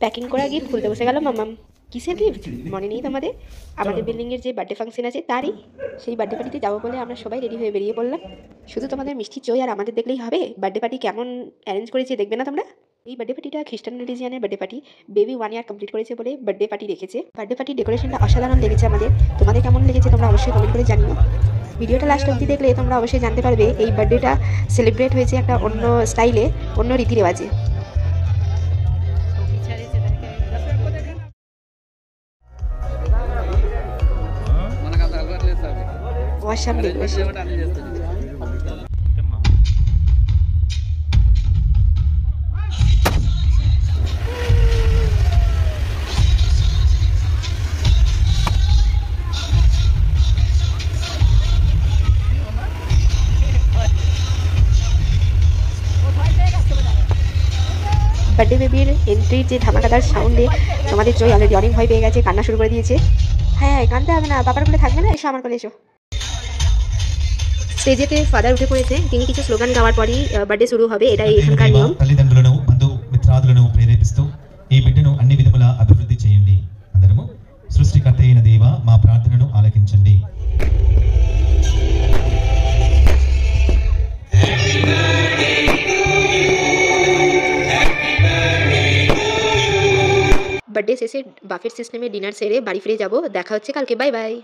Packing করা gift খুলতে বসে গেল মামাম। কিসের গিফট মনে নেই তোমাদের? আমাদের বিল্ডিংয়ের যে বার্থডে ফাংশন আছে তারই। সেই বার্থডে পার্টিতে যাবো বলে আমরা সবাই রেডি হয়ে বেরিয়ে পড়লাম। শুধু তোমাদের মিষ্টি চই আর আমাদের দেখলেই হবে? বার্থডে পার্টি কেমন অ্যারেঞ্জ করেছে দেখবে না তোমরা? এই বার্থডে পার্টিটা খ্রিস্টান রিলিজিয়ানের birthday party. Baby 1 year complete করেছে বলে বার্থডে পার্টি রেখেছে। বার্থডে পার্টির ডেকোরেশনটা অসাধারণ লেগেছে আমাদের। তোমাদের কেমন লেগেছে তোমরা অবশ্যই কমেন্ট করে জানিও। ভিডিওটা লাস্ট অবধি দেখলে তোমরা অবশ্যই জানতে পারবে এই বার্থডেটা সেলিব্রেট হয়েছে একটা অন্য স্টাইলে, অন্য রীতি রেওয়াজে। Awesome decoration. বার্থডে বেবির এন্ট্রির যে ধামাকাদার সাউন্ডে তোমাদের চই অলরেডি অনেক ভয় পেয়ে গেছে, কান্না শুরু করে দিয়েছে। হ্যাঁ, কাঁদতে হবে না, বাবার কোলে থাকবে না, এসো আমার কোলে এসো। স্টেজেতে ফাদার উঠে পড়েছে, তিনি কিছু স্লোগান গাওয়ার পরই বার্থডে শুরু হবে, এটাই এখানকার নিয়ম। తల్లిదండ్రులను బంధు మిత్రాదులను ప్రేరేపిస్తూ ఈ బిడ్డను అన్ని విధములా అభివృద్ధి చేయండి. అందరము సృష్టికర్త అయిన దేవ మా ప్రార్థనను ఆలకించండి. বার্থডে শেষে বাফেট সিস্টেমে ডিনার সেরে বাড়ি ফিরে যাব। দেখা হচ্ছে কালকে, বাই বাই।